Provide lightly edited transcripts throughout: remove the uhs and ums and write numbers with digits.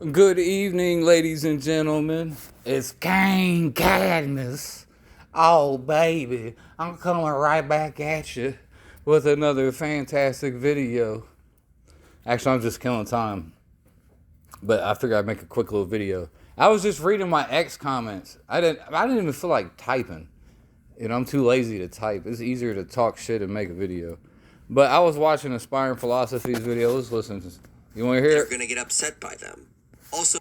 Good evening, ladies and gentlemen. It's Kane Cadmus. Oh, baby, I'm coming right back at you with another fantastic video. Actually, I'm just killing time, but I figured I'd make a quick little video. I was just reading my ex comments. I didn't even feel like typing. I'm too lazy to type. It's easier to talk shit and make a video. But I was watching Aspiring Philosophies video. Let's listen. You want to hear it? You're gonna get upset by them. Also,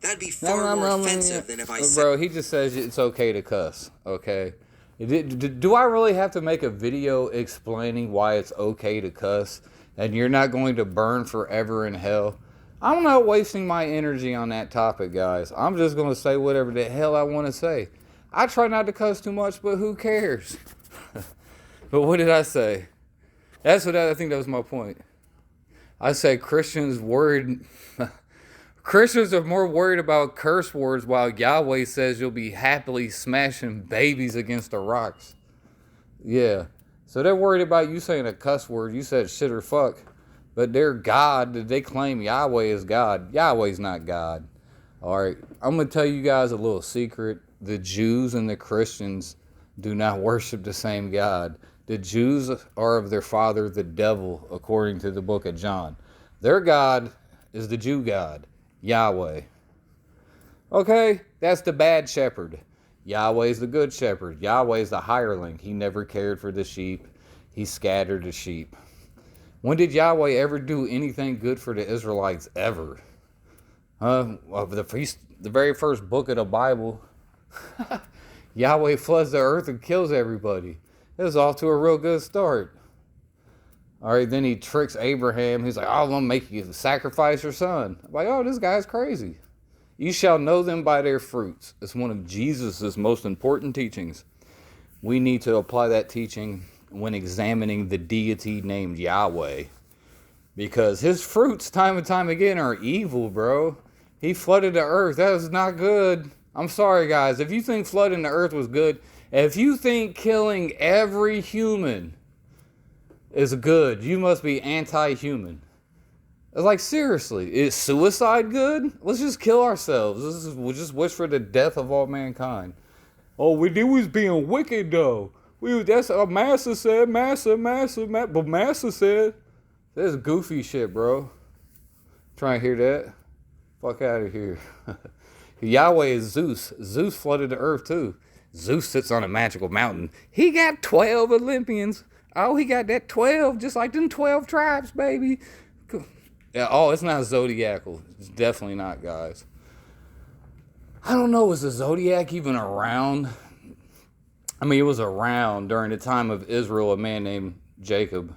that'd be far more offensive than if I said. Bro, he just says it's okay to cuss. Okay. Do I really have to make a video explaining why it's okay to cuss and you're not going to burn forever in hell? I'm not wasting my energy on that topic, guys. I'm just going to say whatever the hell I want to say. I try not to cuss too much, but who cares? But what did I say? I think that was my point. I said Christians are more worried about curse words while Yahweh says you'll be happily smashing babies against the rocks. Yeah. So they're worried about you saying a cuss word. You said shit or fuck. But their God, they claim Yahweh is God. Yahweh's not God. Alright. I'm going to tell you guys a little secret. The Jews and the Christians do not worship the same God. The Jews are of their father, the devil, according to the book of John. Their God is the Jew God, Yahweh. Okay, that's the bad shepherd. Yahweh's the good shepherd. Yahweh's the hireling. He never cared for the sheep. He scattered the sheep. When did Yahweh ever do anything good for the Israelites ever? The very first book of the Bible, Yahweh floods the earth and kills everybody. It was off to a real good start. All right, then he tricks Abraham. He's like, oh, I'm going to make you sacrifice your son. I'm like, oh, this guy's crazy. You shall know them by their fruits. It's one of Jesus' most important teachings. We need to apply that teaching when examining the deity named Yahweh. Because his fruits, time and time again, are evil, bro. He flooded the earth. That was not good. I'm sorry, guys. If you think flooding the earth was good, if you think killing every human is good, you must be anti-human. It's like, seriously, is suicide good? Let's just kill ourselves. We'll just wish for the death of all mankind. Oh, we was being wicked, though. That's what Massa said. But Massa said, that's goofy shit, bro. Try and hear that? Fuck out of here. Yahweh is Zeus. Zeus flooded the earth, too. Zeus sits on a magical mountain. He got 12 Olympians. Oh, he got that 12, just like them 12 tribes, baby. Yeah, oh, it's not zodiacal. It's definitely not, guys. I don't know, was the zodiac even around? I mean, it was around during the time of Israel, a man named Jacob.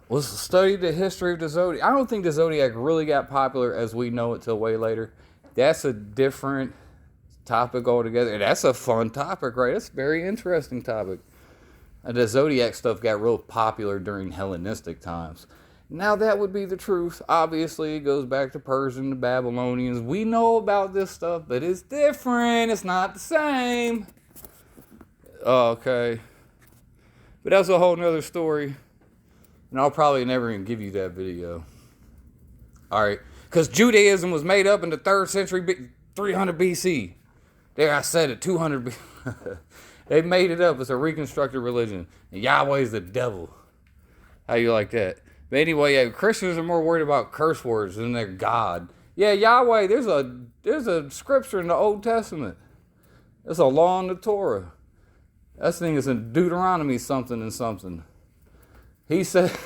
Let's study the history of the zodiac. I don't think the zodiac really got popular as we know it till way later. That's a different topic altogether. And that's a fun topic, right? That's a very interesting topic. The zodiac stuff got real popular during Hellenistic times. Now that would be the truth. Obviously, it goes back to Persian, the Babylonians. We know about this stuff, but it's different. It's not the same. Okay. But that's a whole nother story. And I'll probably never even give you that video. Alright. Because Judaism was made up in the 3rd century, 300 BC. There, I said it, 200 BC. They made it up. It's a reconstructed religion. And Yahweh's the devil. How you like that? But anyway, yeah, Christians are more worried about curse words than their God. Yeah, Yahweh, there's a scripture in the Old Testament. There's a law in the Torah. That thing is in Deuteronomy something and something. He said,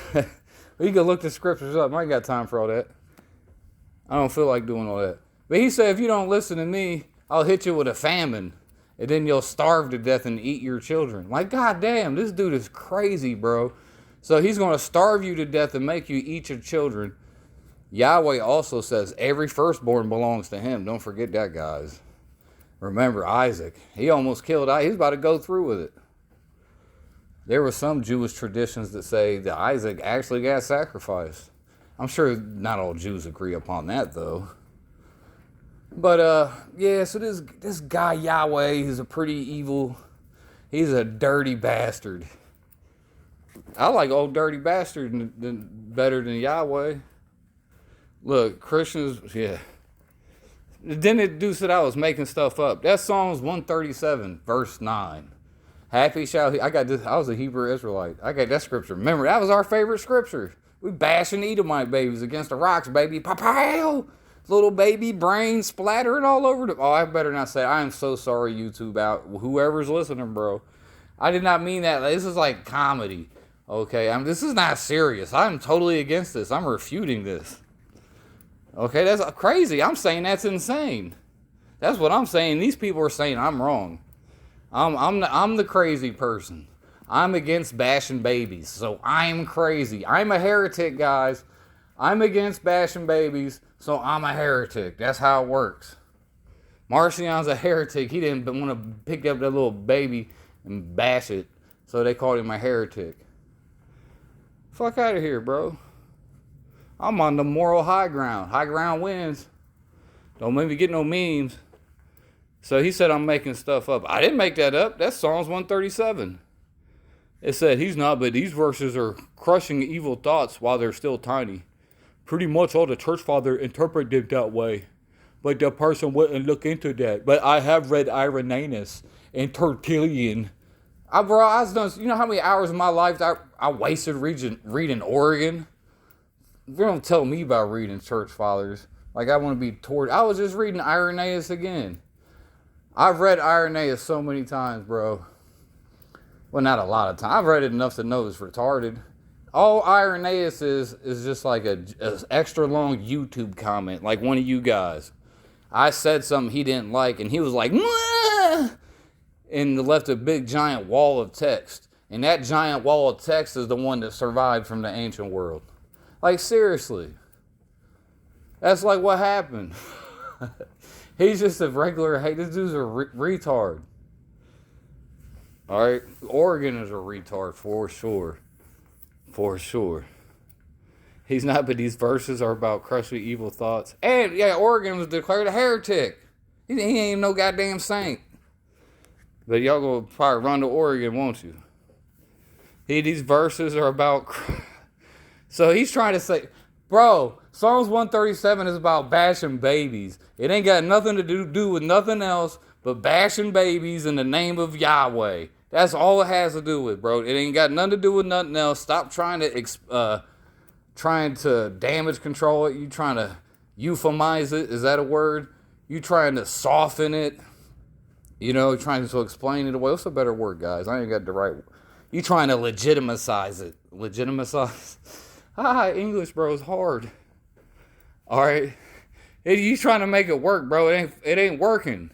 you can look the scriptures up. I ain't got time for all that. I don't feel like doing all that. But he said, if you don't listen to me, I'll hit you with a famine. And then you'll starve to death and eat your children. Like, goddamn, this dude is crazy, bro. So he's going to starve you to death and make you eat your children. Yahweh also says every firstborn belongs to him. Don't forget that, guys. Remember Isaac. He almost killed Isaac. He's about to go through with it. There were some Jewish traditions that say that Isaac actually got sacrificed. I'm sure not all Jews agree upon that, though. But, yeah, so this guy Yahweh, he's a pretty evil, he's a dirty bastard. I like old dirty bastard better than Yahweh. Look, Christians, yeah. Then it do said I was making stuff up. That's Psalms 137, verse 9. Happy shall he. I got this. I was a Hebrew Israelite. I got that scripture. Remember, that was our favorite scripture. We bashing Edomite babies against the rocks, baby. Pow! Little baby brain splattering all over the. Oh, I better not say. I am so sorry, YouTube out. Whoever's listening, bro. I did not mean that. This is like comedy. Okay, this is not serious. I'm totally against this. I'm refuting this. Okay, that's crazy. I'm saying that's insane. That's what I'm saying. These people are saying I'm wrong. I'm the crazy person. I'm against bashing babies, so I'm crazy. I'm a heretic, guys. I'm against bashing babies, so I'm a heretic. That's how it works. Marcion's a heretic. He didn't want to pick up that little baby and bash it, so they called him a heretic. Fuck out of here, bro. I'm on the moral high ground. High ground wins. Don't make me get no memes. So he said I'm making stuff up. I didn't make that up. That's Psalms 137. It said he's not, but these verses are crushing evil thoughts while they're still tiny. Pretty much all the church fathers interpret it that way. But the person wouldn't look into that. But I have read Irenaeus and Tertullian. Bro, I was done. You know how many hours of my life I wasted reading Oregon? They don't tell me about reading church fathers. Like I want to be toward. I was just reading Irenaeus again. I've read Irenaeus so many times, bro. Well, not a lot of times. I've read it enough to know it's retarded. All Irenaeus is just like a extra long YouTube comment, like one of you guys. I said something he didn't like, and he was like, "Mwah!" And left a big giant wall of text. And that giant wall of text is the one that survived from the ancient world. Like, seriously. That's like what happened. He's just a regular, hey, this dude's a retard. Alright? Oregon is a retard for sure. For sure. He's not, but these verses are about crushing evil thoughts. And, yeah, Oregon was declared a heretic. He ain't even no goddamn saint. But y'all gonna probably run to Oregon, won't you? These verses are about... So he's trying to say, bro, Psalms 137 is about bashing babies. It ain't got nothing to do with nothing else but bashing babies in the name of Yahweh. That's all it has to do with, bro. It ain't got nothing to do with nothing else. Stop trying to damage control it. You trying to euphemize it. Is that a word? You trying to soften it. You know, trying to explain it away. What's a better word, guys? I ain't got the right word. You trying to legitimize it. Legitimize? English, bro, is hard. Alright? You trying to make it work, bro. It ain't working.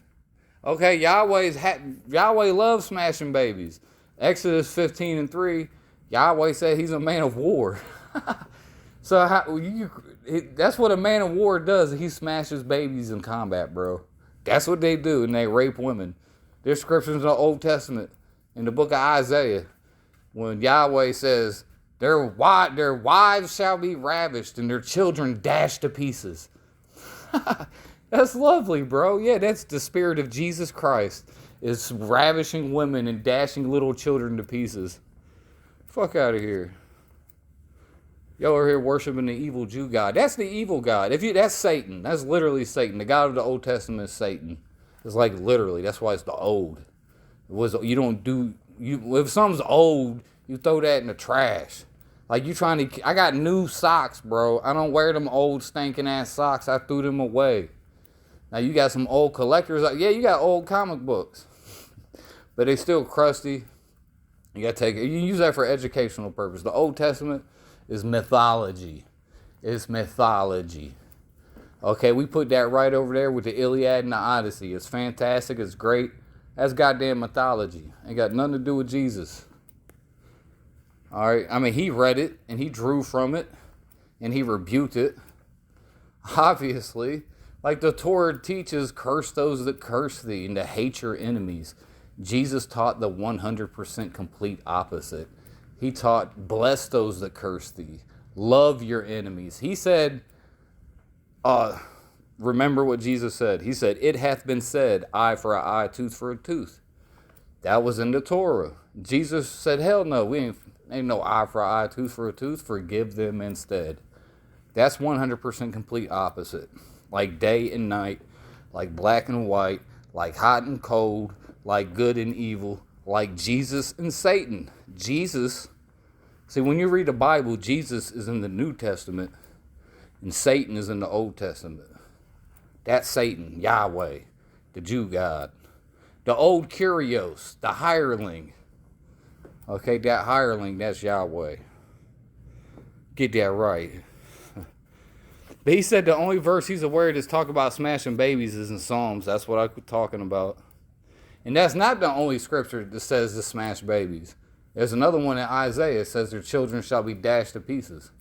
Okay, Yahweh loves smashing babies. Exodus 15:3, Yahweh said he's a man of war. So that's what a man of war does. He smashes babies in combat, bro. That's what they do, and they rape women. There's scriptures in the Old Testament, in the book of Isaiah, when Yahweh says, their wives shall be ravished and their children dashed to pieces. That's lovely, bro. Yeah, that's the spirit of Jesus Christ, is ravishing women and dashing little children to pieces. Fuck out of here. Y'all are here worshiping the evil Jew God. That's the evil God. That's Satan. That's literally Satan. The God of the Old Testament is Satan. It's like literally. That's why it's the old. If something's old, you throw that in the trash. Like I got new socks, bro. I don't wear them old stinking ass socks. I threw them away. Now you got some old collectors. Yeah, you got old comic books, but they still crusty. You gotta take it. You use that for educational purpose. The Old Testament is mythology. It's mythology. Okay, we put that right over there with the Iliad and the Odyssey. It's fantastic. It's great. That's goddamn mythology. Ain't got nothing to do with Jesus. All right. I mean, he read it and he drew from it and he rebuked it. Obviously, like the Torah teaches, curse those that curse thee and to hate your enemies. Jesus taught the 100% complete opposite. He taught, bless those that curse thee. Love your enemies. He said, remember what Jesus said. He said, it hath been said, eye for an eye, tooth for a tooth. That was in the Torah. Jesus said, hell no, we ain't no eye for an eye, tooth for a tooth. Forgive them instead. That's 100% complete opposite. Like day and night. like black and white, like hot and cold, like good and evil, like Jesus and Satan. Jesus, see, when you read the Bible, Jesus is in the New Testament and Satan is in the Old Testament. That's Satan, Yahweh, the Jew God. The old Kyrios, the hireling. Okay, that hireling, that's Yahweh. Get that right. But he said the only verse he's aware that's talking about smashing babies is in Psalms. That's what I'm talking about. And that's not the only scripture that says to smash babies. There's another one in Isaiah that says their children shall be dashed to pieces.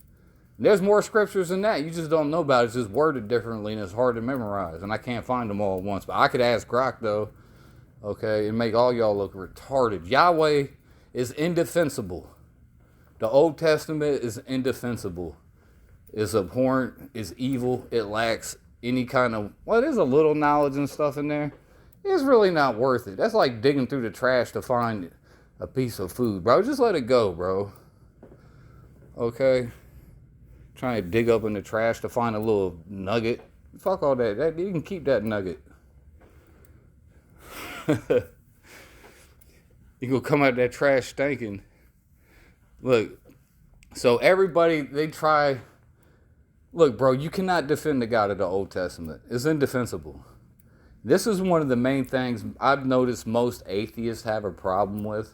And there's more scriptures than that. You just don't know about it. It's just worded differently and it's hard to memorize. And I can't find them all at once. But I could ask Grok, though, okay, and make all y'all look retarded. Yahweh is indefensible. The Old Testament is indefensible. It's abhorrent, it's evil, it lacks any kind of, well, there's a little knowledge and stuff in there. It's really not worth it. That's like digging through the trash to find a piece of food, bro. Just let it go, bro. Okay? Trying to dig up in the trash to find a little nugget. Fuck all that. You can keep that nugget. You gonna come out of that trash stinking. Look, so everybody, they try. Look, bro, you cannot defend the God of the Old Testament. It's indefensible. This is one of the main things I've noticed most atheists have a problem with.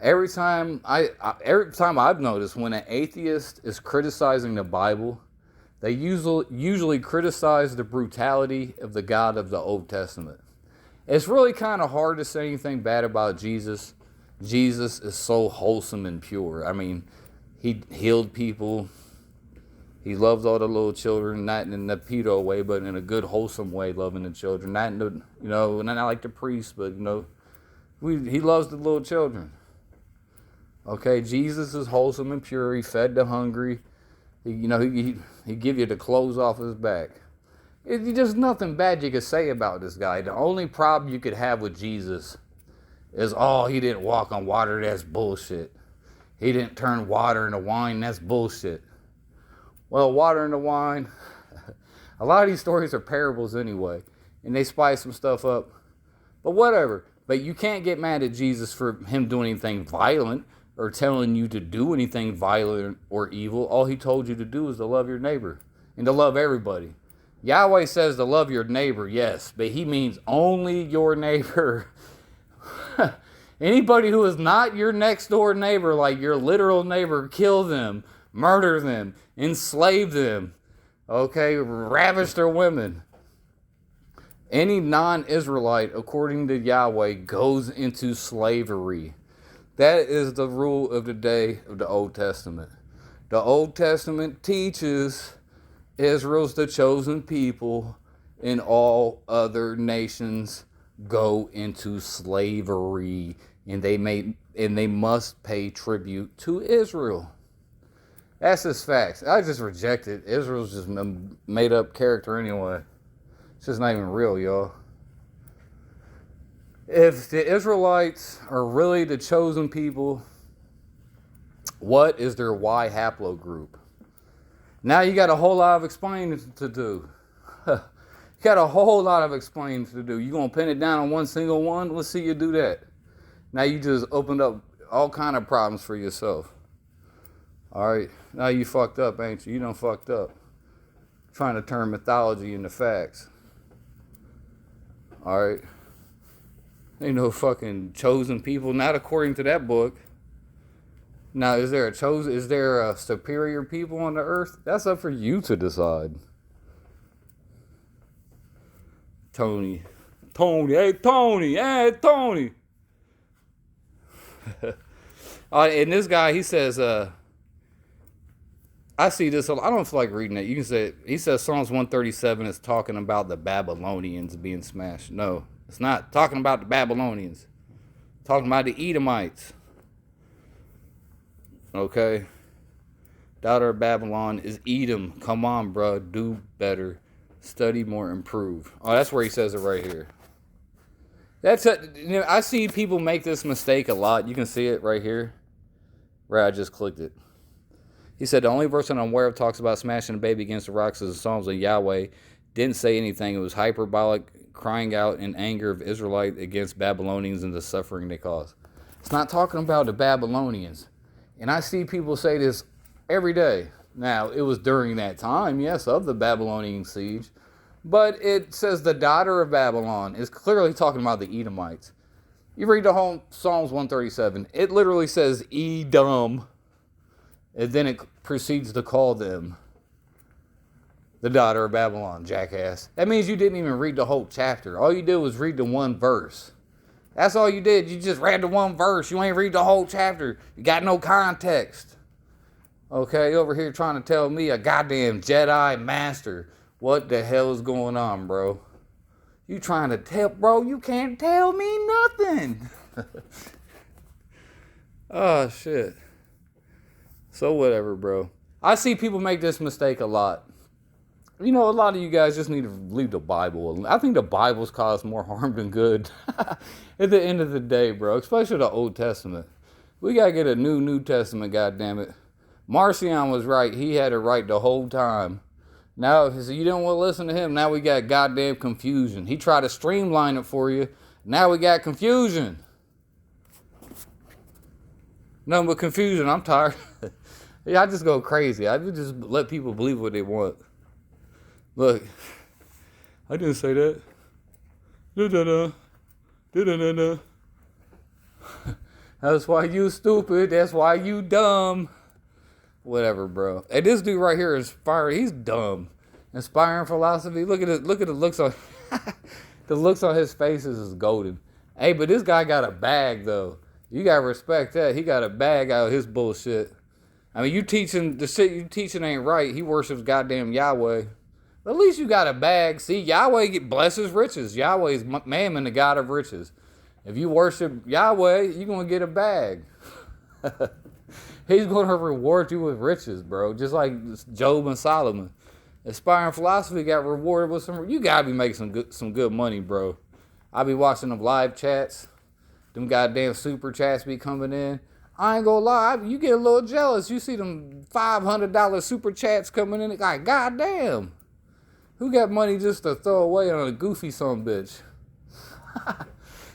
Every time I've noticed when an atheist is criticizing the Bible, they usually criticize the brutality of the God of the Old Testament. It's really kind of hard to say anything bad about Jesus. Jesus is so wholesome and pure. I mean, he healed people. He loves all the little children, not in the pedo way, but in a good, wholesome way, loving the children. Not in the, not like the priest, but, he loves the little children. Okay, Jesus is wholesome and pure. He fed the hungry. He give you the clothes off his back. It's just nothing bad you could say about this guy. The only problem you could have with Jesus is, he didn't walk on water. That's bullshit. He didn't turn water into wine. That's bullshit. Well, water into wine, a lot of these stories are parables anyway, and they spice some stuff up. But whatever. But you can't get mad at Jesus for him doing anything violent or telling you to do anything violent or evil. All he told you to do is to love your neighbor and to love everybody. Yahweh says to love your neighbor, yes, but he means only your neighbor. Anybody who is not your next door neighbor, like your literal neighbor, kill them, murder them, enslave them, okay, ravish their women. Any non-Israelite, according to Yahweh, goes into slavery. That is the rule of the day of the Old Testament. The Old Testament teaches Israel's the chosen people, and all other nations go into slavery, and they must pay tribute to Israel. That's just facts. I just reject it. Israel's just a made up character anyway. It's just not even real, y'all. If the Israelites are really the chosen people, what is their Y haplogroup? Now you got a whole lot of explaining to do. You got a whole lot of explaining to do. You gonna pin it down on one single one? Let's see you do that. Now you just opened up all kind of problems for yourself. All right, now you fucked up, ain't you? You done fucked up. Trying to turn mythology into facts. All right. Ain't no fucking chosen people, not according to that book. Now, is there a superior people on the earth? That's up for you to decide. Tony, hey Tony. And this guy, he says, I see this. I don't feel like reading it. You can say, he says Psalms 137 is talking about the Babylonians being smashed. No, it's not talking about the Babylonians. It's talking about the Edomites. Okay. Daughter of Babylon is Edom. Come on, bro. Do better. Study more. Improve. Oh, that's where he says it right here. I see people make this mistake a lot. You can see it right here. Right, I just clicked it. He said, the only verse I'm aware of talks about smashing a baby against the rocks is the Psalms of Yahweh. Didn't say anything. It was hyperbolic, crying out in anger of Israelite against Babylonians and the suffering they caused. It's not talking about the Babylonians. And I see people say this every day. Now, it was during that time, yes, of the Babylonian siege. But it says the daughter of Babylon is clearly talking about the Edomites. You read the whole Psalms 137. It literally says Edom. And then it proceeds to call them the daughter of Babylon, jackass. That means you didn't even read the whole chapter. All you did was read the one verse. That's all you did. You just read the one verse. You ain't read the whole chapter. You got no context. Okay, over here trying to tell me a goddamn Jedi master. What the hell is going on, bro? You trying to tell, bro, you can't tell me nothing. Oh, shit. So whatever, bro. I see people make this mistake a lot. You know, a lot of you guys just need to leave the Bible alone. I think the Bible's caused more harm than good. At the end of the day, bro. Especially the Old Testament. We got to get a New Testament, goddammit. Marcion was right. He had it right the whole time. Now, if you don't want to listen to him, now we got goddamn confusion. He tried to streamline it for you. Now we got confusion. Nothing but confusion. I'm tired. Yeah, I just go crazy. I just let people believe what they want. Look, I didn't say that. Da-da-da. Da-da-da-da. That's why you stupid. That's why you dumb. Whatever, bro. Hey, this dude right here is fire. He's dumb. Inspiring philosophy. Look at it. Look at the looks on. The looks on his face is golden. Hey, but this guy got a bag though. You gotta respect that. He got a bag out of his bullshit. I mean, you teaching the shit you teaching ain't right. He worships goddamn Yahweh. At least you got a bag. See, Yahweh blesses riches. Yahweh's mammon, the God of riches. If you worship Yahweh, you're going to get a bag. He's going to reward you with riches, bro. Just like Job and Solomon. Aspiring philosophy got rewarded with some... You got to be making some good money, bro. I be watching them live chats. Them goddamn super chats be coming in. I ain't gonna lie, you get a little jealous. You see them $500 super chats coming in. Like, goddamn. Who got money just to throw away on a goofy son bitch?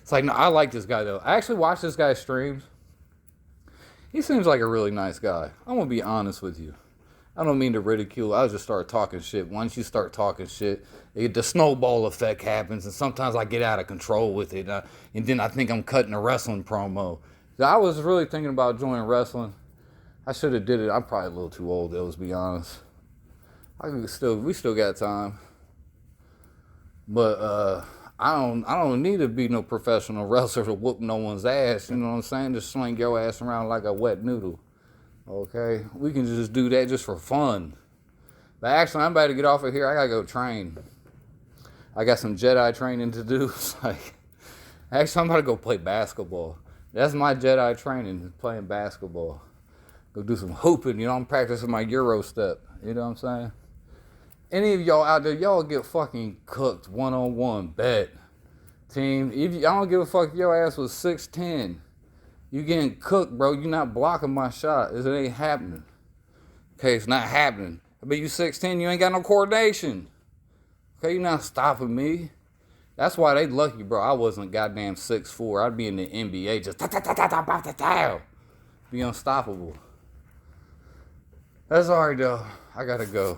It's like, no, I like this guy, though. I actually watch this guy's streams. He seems like a really nice guy. I'm going to be honest with you. I don't mean to ridicule. I'll just start talking shit. Once you start talking shit, the snowball effect happens, and sometimes I get out of control with it. And then I think I'm cutting a wrestling promo. I was really thinking about joining wrestling. I should have did it. I'm probably a little too old, though, to be honest. We still got time. But I don't need to be no professional wrestler to whoop no one's ass. You know what I'm saying? Just swing your ass around like a wet noodle. Okay? We can just do that just for fun. But actually, I'm about to get off of here. I gotta go train. I got some Jedi training to do. Actually, I'm about to go play basketball. That's my Jedi training, playing basketball. Go do some hooping. You know, I'm practicing my Euro step. You know what I'm saying? Any of y'all out there, y'all get fucking cooked one-on-one, bet. Team, I don't give a fuck if your ass was 6'10". You getting cooked, bro. You not blocking my shot. It ain't happening. Okay, it's not happening. But you 6'10", you ain't got no coordination. Okay, you not stopping me. That's why they lucky, bro. I wasn't goddamn 6'4". I'd be in the NBA just be unstoppable. That's alright, though. I gotta go.